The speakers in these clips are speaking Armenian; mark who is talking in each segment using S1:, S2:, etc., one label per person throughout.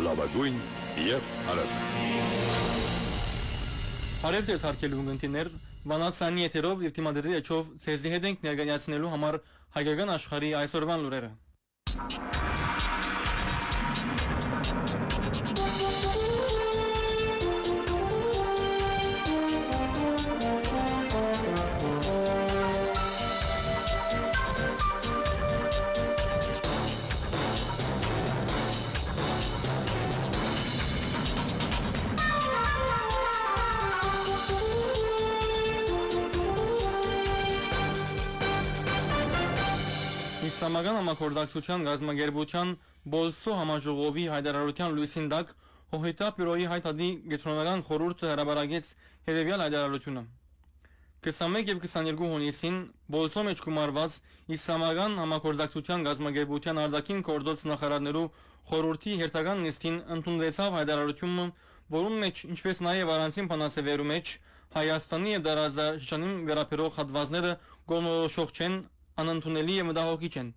S1: լավագույն եւ հարազատ։
S2: Հարև ձեզ հարգելի ունկնդիրներ, վանացանի եթերով եւ թիմադրի էջով ցեզի հետ ենք ներկայացնելու համար հայկական աշխարհի այսօրվան լուրերը։ Իսլամական համագործակցության գազագերբության Բոլսո համաժողովի հայտարարության լույսին տակ Հոհիտա բյուրոյի հայտարարի գետրոնական խորհուրդը հրապարակեց հետևյալ հայտարարությունը։ 21 եւ 22 հունիսին Բոլսո մեջ գումարված Իսլամական համագործակցության գազագերբության արտաքին գործոց նախարարներու խորհրդի հերթական նիստին ընդունվեցավ հայտարարությունը, որում մեջ ինչպես նաեւ առանցին բանասևերու մեջ Հայաստանի եւ Դարազաշրջանին վերաբերող հատվածները գոմորոշող չեն, անընդունելի եւ մտահոգիչ են։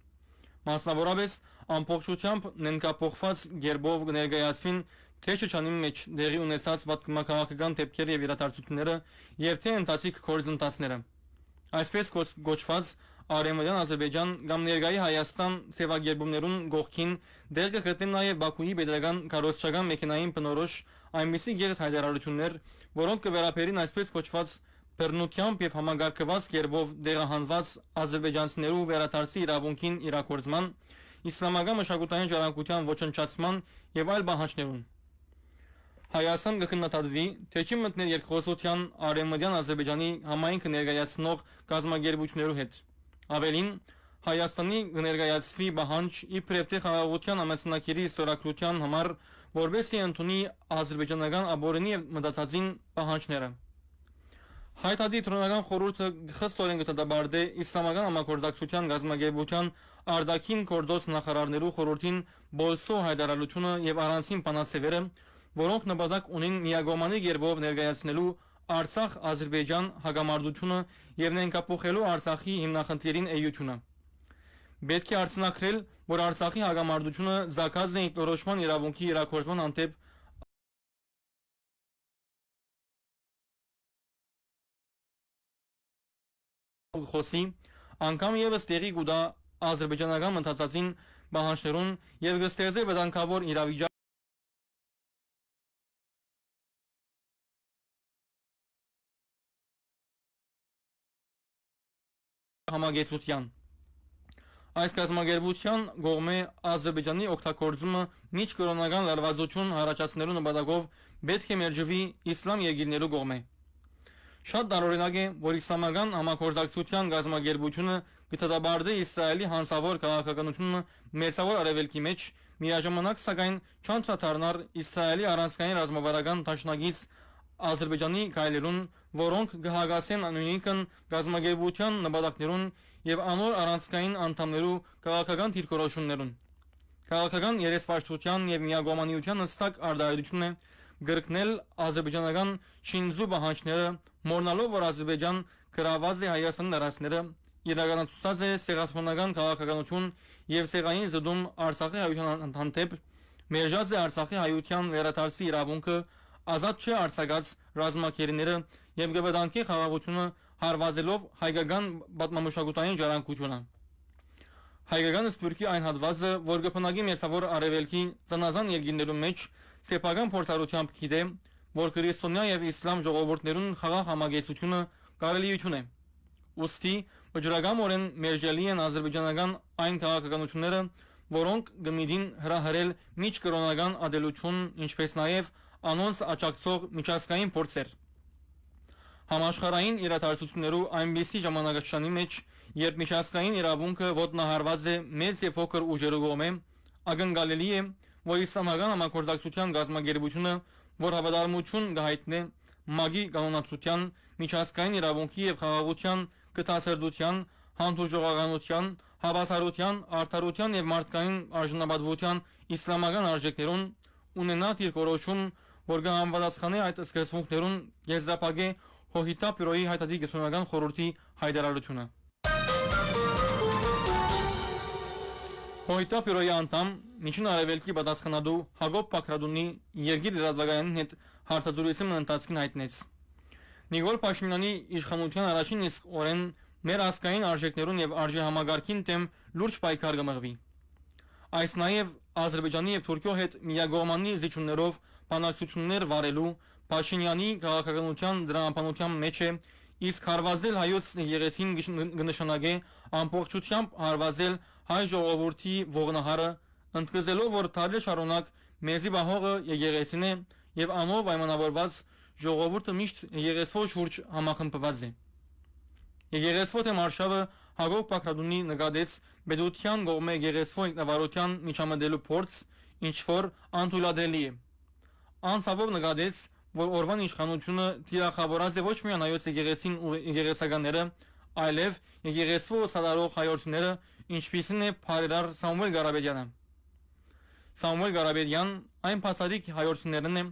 S2: Մասնավորապես ամբողջությամբ նենկապողված գերբով ներկայացվին թե շրջանի մեջ դեղի ունեցած պատմական դեպքերը եւ իրադարձությունները եւ թե ընթացիկ գործընթացները։ Այսպես գոչված Արևմտյան Ադրբեջան կամ ներկայի Հայաստան սեվագերբումներուն գողքին դեր կգտնեն նաեւ Բաքուի պետական կառուցչական մեխանային բնորոշ այնպիսի գերս հայտարարություններ, որոնք կվերապերին այսպես գոչված բռնությամբ եւ համագարկված կերպով դեղահանված ազերբայջանցիներու վերադարձի իրավունքին իրագործման, իսլամական մշակութային ժառանգության ոչնչացման եւ այլ բանջարներուն։ Հայաստան կքննադատվի, թե չի մտնել երկխոսության Արևմտյան Ադրբեջանի համայնքը ներկայացնող գազագերբություններու հետ։ Ավելին, Հայաստանի կներկայացվի բանջ իբրև թե խաղաղության ամենացնակիրի ստորագրության համար, որովհետեւ ընդունի ազերբայջանական ապօրինի եւ մտածածին բանջները։ Հայտարարի տրոնական խորհուրդը խստորեն կդատաբարտե իսլամական համագործակցության գազագերբության արտաքին գործոց նախարարներու խորհրդին Բոլսո հայտարարությունը եւ առանցին բանացևերը, որոնք նպատակ ունեն միագոմանի կերպով ներկայացնելու Արցախ-Ադրբեջան հակամարտությունը եւ նենկապոխելու Արցախի հիմնախնդիրին էությունը։ Պետք է արցնակրել, որ Արցախի հակամարտությունը զարգացած է ինքնորոշման իրավունքի իրագործման հանդեպ խոսի, անգամ եւս տեղի կուտա ազերբայջանական մտածածին բանջարներուն եւ կստեղծե վտանգավոր իրավիճակ համագեցության։ Այս գազագերբության գողմե Ադրբեջանի օգտագործումը միջկրոնական լարվածություն հարաճացնելու նպատակով պետք է մերժվի իսլամ երկիրներու կողմէ։ Շատ տարօրինակ է, որ իսլամական համագործակցության գազագերբությունը կդատաբարտի Իսրայելի հանցավոր քաղաքականությունը Մերձավոր Արևելքի մեջ, միաժամանակ սակայն չանդրադառնար Իսրայելի առանցքային ռազմավարական դաշնակից Ադրբեջանի գայլերուն, որոնք կհագասեն նույնքն գազագերբության նպատակներուն եւ անոր առանցքային անդամներու քաղաքական դիրքորոշումներուն։ Քաղաքական երեսպաշտության եւ միագոմանիության հստակ արտահայտություն է գրկնել ազերբայջանական շինզու բանջարները, մոռնալով որ Ադրբեջան գրաված է Հայաստանի տարածքները, իրականացուցած է ցեղասպանական քաղաքականություն եւ ցեղային զդում Արցախի հայության հանդեպ, մերժած է Արցախի հայության վերադարձի իրավունքը, ազատ չէ արձակած ռազմակերիները եւ գվտանքի խաղաղությունը հարվածելով հայկական պատմամշակութային ժառանգությունը։ Հայկական սփյուռքի այն հատվածը, որ կփնակի Մերձավոր Արևելքի ծանազան երկիրներու մեջ սեփական փորձառությամբ գիտե, որ քրիստոնյա եւ իսլամ ժողովուրդներուն խաղաղ համագեցությունը կարելիություն է։ Ոստի վճռականորեն մերժելի են ազերբայջանական այն քաղաքականությունները, որոնք գմիդին հրահրել միջկրոնական ադելություն, ինչպես նաեւ անոնց աջակցող միջազգային փորձեր։ Համաշխարհային իրադարձություններու այնպիսի ժամանակաշրջանի մեջ, երբ միջազգային իրավունքը ոտնահարված է մեծ եւ փոքր ուժերու կողմէ, ակնկալելի է, որ իսլամական համագործակցության գազագերբությունը, որ հավատարմություն կհայտնի մագի կանոնացության, միջազգային իրավունքի եւ խաղաղության, կտասերդության, հանդուրժողականության, հավասարության, արդարության եւ մարդկային արժանապատվության իսլամական արժեքներուն ունենա դիրքորոշում, որ կհամապատասխանի այդ սկզբունքներուն եզրափակե Հոհիտա բյուրոյի հայտարարի գեսոնական խորհրդի հայտարարությունը։ Հոյտա բյուրոյի անդամ Միջին Արևելքի պատասխանատու Հակոբ Բաքրատունի երկիր լրատվականին հետ հարցազրույցի ընթացքին հայտնեց. Նիկոլ Փաշինյանի իշխանության առաջին իսկ օրեն մեր ազգային արժեքներուն եւ արժեհամագարքին դեմ լուրջ պայքար կմղվի։ Այս նաեւ Ադրբեջանի եւ Թուրքիո հետ միագողմանի զիջումներով բանակցություններ վարելու Փաշինյանի քաղաքականության դրամապանության մեջ է, իսկ հարվածել հայոց եկեղեցին կնշանակե ամբողջությամբ հարվածել հայ ժողովրդի ողնահարը, ընդգծելով, որ տարի շարունակ մեզի բահողը եկեղեցին է եւ անով պայմանավորված ժողովուրդը միշտ եկեղեցվո շուրջ համախմբված է։ Եկեղեցվո դեմ արշավը Հակոբ Բաքրատունի նկատեց պետության կողմէ եկեղեցվո ինքնավարության միջամտելու փորձ, ինչ որ անթույլատրելի է։ Անցաբով նկատեց, որ օրվան իշխանությունը թիրախավորած է ոչ միայն հայոց եկեղեցին ու եկեղեցականները, այլև եկեղեցվո սադարող հայրենիները, ինչպիսին է Փարերար Սամուել Ղարաբեդյանը։ Սամուել Ղարաբեդյան այն բացառիկ հայրենիներն է,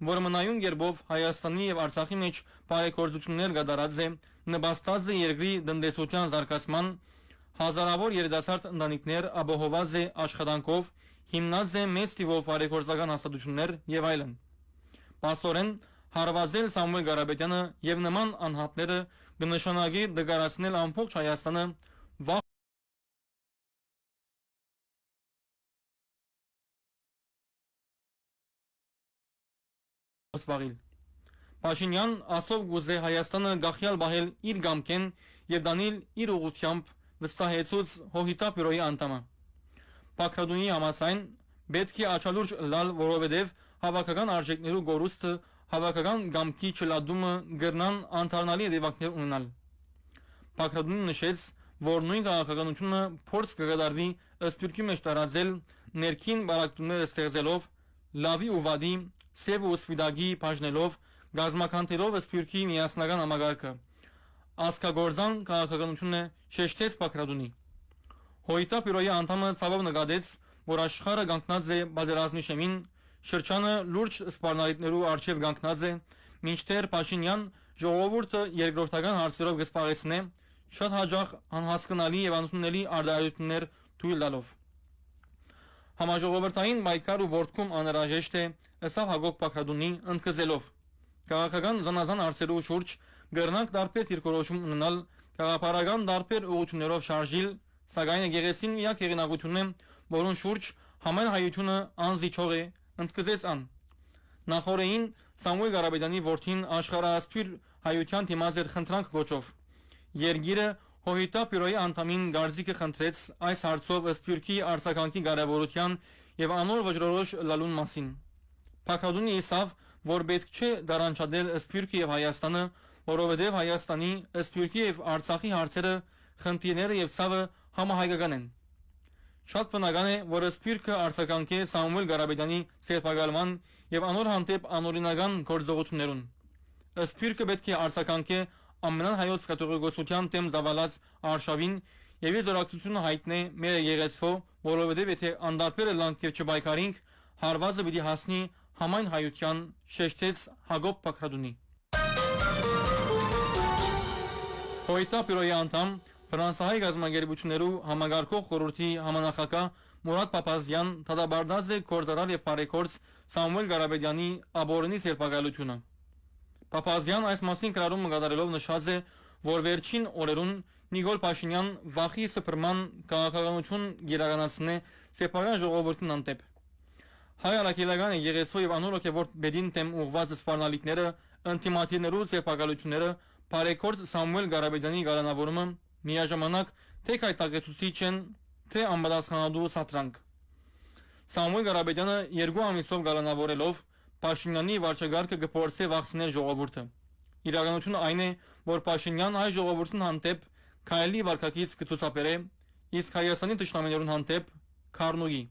S2: որ մնայուն երբով Հայաստանի եւ Արցախի մեջ բարեգործություններ կատարած է, նպաստած է երկրի տնտեսության զարգացման, հազարավոր երիտասարդ ընտանիքներ ապահովված է աշխատանքով, հիմնած է մեծ թիվով բարեգործական հաստատություններ եւ այլն։ Պաստորեն հարվածել Սամուել Ղարաբեդյանը եւ նման անհատները կնշանակի դգարացնել ամբողջ Հայաստանը վաղ սպաղիլ։ Փաշինյան ասով գուզե Հայաստանը գախյալ բահել իր գամքեն եւ դանել իր ուղությամբ վստահեցուց հոհիտա բյուրոյի անդամը։ Բաքրատունի համաձայն պետք է աչալուրջ լալ, որովհետեւ հավաքական արժեքներու գորուստը հավաքական գամքի չլադումը գրնան անթարնալի դեպքներ ունենալ։ Բաքրատունին նշեց, որ նույն քաղաքականությունը փորձ կգադարվի ըսպյուրքի մեջ տարածել ներքին բարակտումներ ստեղծելով, լավի ու վադի, սև ու սպիտակի բաժնելով, գազམ་ականներով ըսպյուրքի միասնական համագարկը։ Ասկագորձան քաղաքականությունը շեշտեց Բաքրատունի։ Հոյտա բյուրոյի անդամը ցավով նկատեց, որ աշխարհը կանգնած է պատերազմի շեմին, շրջանը լուրջ սպառնալիքներու արժև կանգնած է, մինչդեռ Փաշինյան ժողովուրդը երկրորդական հարցերով գսպարեցնե, շատ հաջող անհասկանալի եւ անընդունելի արտահայտություններ թույլ տալով։ Համաժողովրդային պայքար ու որդքում անհրաժեշտ է, ըստ Հակոբ Բաքրատունի ընդգծելով. քաղաքական զանազան հարցերու շուրջ կրնանք տարբեր դիրքորոշում ունենալ, քաղաքապարական տարբեր ուղղություններով շարժիլ, սակայն եկեղեցին միակ հեղինակությունն է, որոնց շուրջ համայն հայությունը անզիջող է, ընդգծեց ան։ Նախորդին Սամուել Ղարաբեդյանի որդին աշխարհասփյուր հայության դիմաց էր խնդրանք գոչով։ Երգիրը հոհիտա բյուրոյի անդամին գարձիկը խնդրեց այս հարցով ըսպյուրքի արձագանքի կարևորության եւ անոր վճռորոշ լալուն մասին։ Բաքրատունի իսավ, որ պետք չէ դարանչադել ըսպյուրքի եւ Հայաստանը, որովհետեւ Հայաստանի, ըսպյուրքի եւ Արցախի հարցերը, խնդիրները եւ ցավը համահայկական են։ Շատ բնական է, որ ըսպյուրքը արձագանքի Սամուել Ղարաբեդյանի սերբակալման եւ անոր հանդեպ անօրինական գործողություններուն։ Ըսպյուրքը պետք է արձագանքի ամենան հայոց կաթողիկոսության դեմ զավալած արշավին եւ իր զորակցությունը հայտնե մեր եկեղեցվո, որովհետեւ եթե անդարբերը լանք եւ չբայքարինք, հարվածը պիտի հասնի համայն հայության, շեշտեց Հակոբ Բաքրատունի։ Հոյտա բյուրոյի անդամ Ֆրանսիայի գազམ་ագերբություններու համագարկող խորհրդի համանախագահ Մուրադ Փափազյան դատաբարդած է կորդարար եւ բարեգործ Սամուել Ղարաբեդյանի աբորինի սերբակալությունը։ Փափազյան այս մասին կրառում կատարելով նշած է, որ վերջին օրերուն Նիկոլ Փաշինյան վախի սփռման քաղաքականություն գերականացնե սեփական ժողովրդին անտեպ։ Հայ արաքելական եկեղեցու եւ անոր ոգևոր բեդին դեմ ուղված սպառնալիքները, ինտիմատիվներու սեփակալությունները, բարեգործ Սամուել Ղարաբեդյանի գարանավորումը միաժամանակ թե կայտակեցուցիչ են, թե անպատասխանատու սատրանք։ Սամուել Ղարաբեդյանը երկու ամիսով գարանավորելով Փաշինյանի վարչագարկը կփորձի վախցնել ժողովուրդը։ Իրականությունը այն է, որ Փաշինյան հայ ժողովրդին հանդեպ քայլի վարկակից կցուցաբերե, իսկ Հայաստանի դաշնամներուն հանդեպ քարնուի։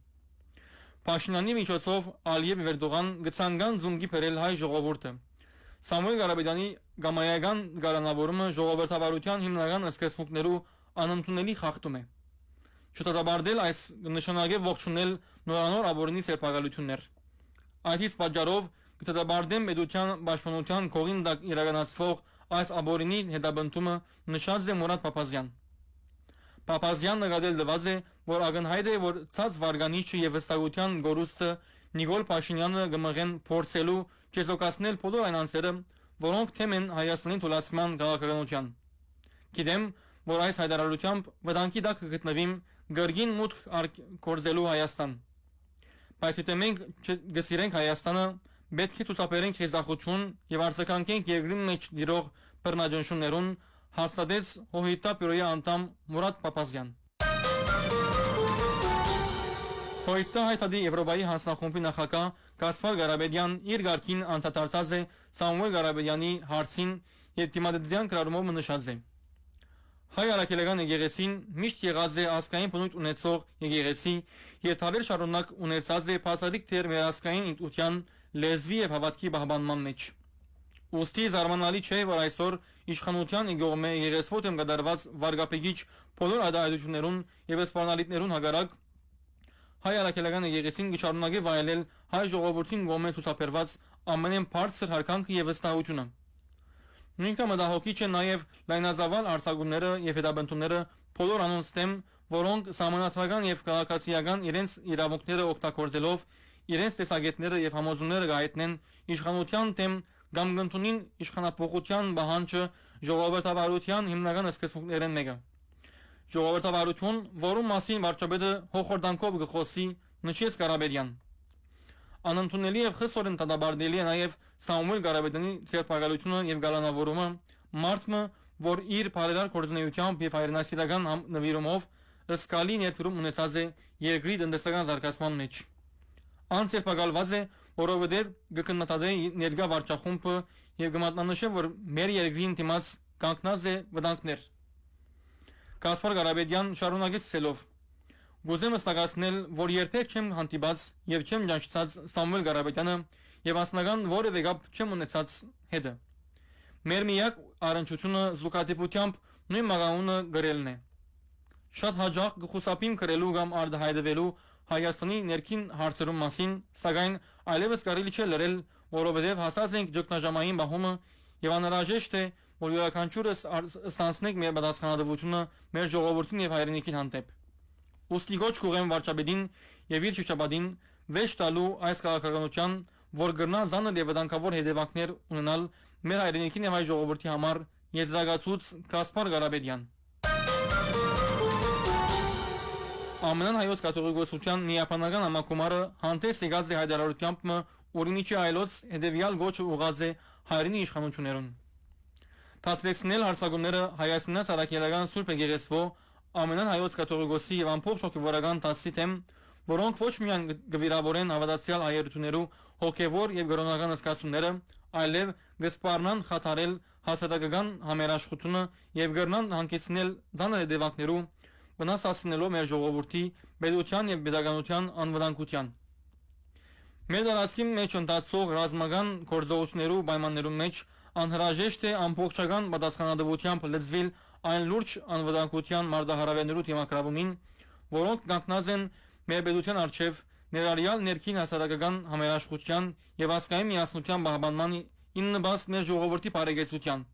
S2: Փաշինյանի միջոցով Ալիև Էրդողան գցանգան զումգի բերել հայ ժողովուրդը։ Սամուել Ղարաբեդյանի գամայական գարանավորումը ժողովրդավարության հիմնական սկզբունքներու անընդունելի խախտում է։ Չդատաբարտել այս նշանակե ողջունել նորանոր աբորինի սերբակալություններ։ Այս պատճառով կդատաբարտեն պետության պաշտպանության կողին դակ իրականացվող այս աբորինի հետապնդումը նշած է Մուրադ Փափազյան։ Պապազյան նկատել դված է, որ ակնհայտ է, որ ցած վարգանիչը եւ վստահության գորուստը Նիկոլ Փաշինյանը գմղեն փորձելու չեզոքացնել բոլոր այն անձերը, որոնք թեմ են Հայաստանի թուլացման քաղաքականության։ Գիտեմ, որ այս հայտարարությամբ վտանգի տակ գտնվիմ գրգին մուտք կորձելու Հայաստան։ Բայց եթե մենք գսիրենք Հայաստանը, պետք է ցուցաբերենք խիզախություն եւ արձագանքենք երկրի մեջ դիրող բռնաճնշումներուն, հաստատեց ՀՕՀԻՏԱ բյուրոյի անդամ Մուրադ Պապազյան։ ՀՕՀԻՏԱ հայտարարի Եվրոպայի հանձնախումբի նախագահ Կասպար Ղարաբեդյան իր ղարքին անդրադարձած է Սամուել Ղարաբեդյանի հարցին եւ դիմադրության կրառումով նշած է. Հայ արաքելական եկեղեցին միշտ եղած է ազգային բնույթ ունեցող եկեղեցի եւ տարեր շարունակ ունեցած է բացառիկ թեր վերահսկային ինքնության լեզվի եւ հավատքի պահպանման մեջ։ Ոստի զարմանալի չէ, որ այսօր իշխանության եկողմե եղեսվոտ եմ կատարված վարգապեգիչ բոլոր ադայություններուն եւ սպանալիքներուն հագարակ հայ արաքելական եկեղեցին գշարունակի վայելել հայ ժողովրդին կողմէ ցուցաբերված ամենեն բարձր հարկանքը եւ վստահությունը։ Նույնքան մտահոգիչ է նաեւ լայնազավալ արձակումները եւ հետաբնությունները բոլոր անոնց դեմ, որոնք սահմանադրական եւ քաղաքացիական իրենց իրավունքները օգտագործելով իրենց տեսակետները եւ համոզումները գայտնեն իշխանության դեմ կամ գտնունին իշխանապողության բանջը ժողովրդավարության հիմնական սկզբունքներն մեկը։ Ժողովրդավարություն, որում մասին վարչապետը հոխորտանքով գխոսի, նշեց Ղարաբեդյան։ Անընդունելի եւ խստորեն դադարելի է նաեւ Սամուել Ղարաբեդյանի ցերպակալությունը եւ գալանավորումը, մարդը, որ իր բարերար կորձնեությամբ եւ հայրենասիրական նվիրումով ըսկալի ներդրում ունեցած է երկրի տնտեսական զարգացման մեջ։ Անցերպակալված է, որովհետև գկննատադե ներգա վարչախումբը եւ գմատնանշը, որ մեր երկրին դիմաց կանգնած է վտանգներ։ Կասպար Ղարաբեդյան շարունակեց ասելով. «Գուզեմ ստակացնել, որ երբեք չեմ հանդիպած եւ չեմ ճանաչած Սամուել Ղարաբեդյանը եւ անձնական որևէ կապ չեմ ունեցած հետը։ Մեր միակ առնչությունը զուգադիպությամբ նույն մագանունը գրելն է։ Շատ հաջող գխուսափիմ գրելու կամ արտահայտվելու Հայաստանի ներքին հարցերում մասին, սակայն այլևս կարելի չէ լրել, որովհետև հասած ենք ճգնաժամային բահումը եւ անհրաժեշտ է, որ յուրաքանչյուրս ստանցնենք մեր պատասխանատվությունը մեր ժողովրդին եւ հայրենիքին հանդեպ։ Ուստի գոչ կուղեմ վարչապետին եւ իր շրջապատին վեճ տալու այս քաղաքականության, որ գրնա զանր եւ վտանգավոր հետևանքներ ունենալ մեր հայրենիքին եւ հայ ժողովրդի համար, եզրակացուց Կասպար Ղարաբեդյան։ Ամենան հայոց կաթողիկոսության միապանական համակոմարը հանդես եկած է հայտարարությամբ, որինիչի այլոց հետևյալ գոչը ուղղած է հայրենի իշխանություններուն։ Թատրեցնել հարցակումները հայաստանյան արաքելական Սուրբ Եկեղեցվո ամենան հայոց կաթողիկոսի եւ ամբողջ հոգեվորական դասի թեմ, որոնք ոչ միայն գվիրավորեն հավատացյալ հայրություններու հոգեվոր եւ գրոնական զգացումները, այլև գսպարնան խաթարել հասարակական համերաշխությունը եւ գրնան հանգեցնել դանր հետևանքներու վնասացնելով մեր ժողովրդի պետության եւ pedagogical անվտանգության։ Մեր դարաշքի մեջ ընթացող ռազմական գործողություններու պայմաններում մեջ անհրաժեշտ է ամբողջական պատասխանատվությամբ լծվել այն լուրջ անվտանգության մարտահրավերներու դիմակայումին, որոնք կանգնած են մեր պետության առջև ներառյալ ներքին հասարակական համերաշխության եւ ազգային միասնության պահպանման իննբաց մեր ժողովրդի բարեկեցության։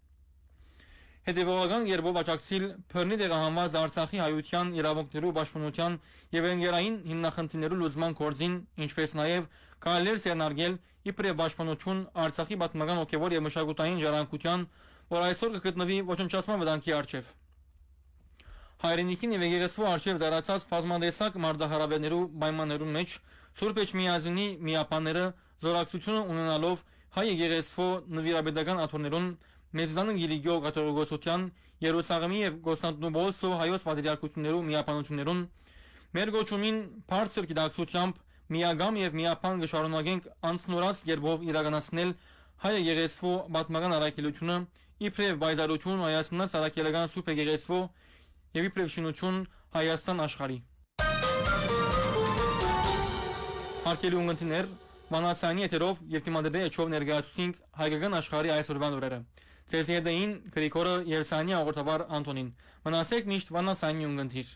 S2: Հետևողական երբով աջակցել բռնի տեղահանված Արցախի հայության իրավունքներու պաշտպանության եւ ընկերային հիմնախնդիրներու լուծման գործին, ինչպես նաեւ կարելի սերնարգել իբրև պաշտպանություն Արցախի պատմական հոգեվոր եւ մշակութային ժառանգության, որ այսօր կգտնվի ոչնչացման վտանգի առջև։ Հայրենիքին եւ եկեղեցու առջև դարացած բազմադեսակ մարտահրավերներու պայմաններու մեջ Սուրբ Էջմիածնի միապանները զորակցությունը ունենալով հայ եկեղեցու նվիրաբեդական աթոռներուն Մեծդանը Գիլիգիո կաթողիկոսության Երուսաղեմի եւ Կոստանդնուպոլսո հայոց պատրիարքություններու միապանություններուն մեր գոչումին բարձր գիտակցությամբ միագամ եւ միապան գշարունակենք անցնորած երբով իրականացնել հայ եկեղեցու պատմական առաքելությունը իբրև բայզարություն հայաստանից առաքելական Սուրբ Եկեղեցու եւ իբրև շինություն Հայաստան աշխարհի։ Հարկելի ունգընտիներ, Վանացյանի եթերով եւ դիմադրի էջով ներկայացուցինք հայկական աշխարհի այսօրվան օրերը։ Ձեզ եդեին Գրիգորը եւ Սանյա աղոթաբար Անտոնին։ Մնացեք միշտ Վանացյանի ունգընտիր։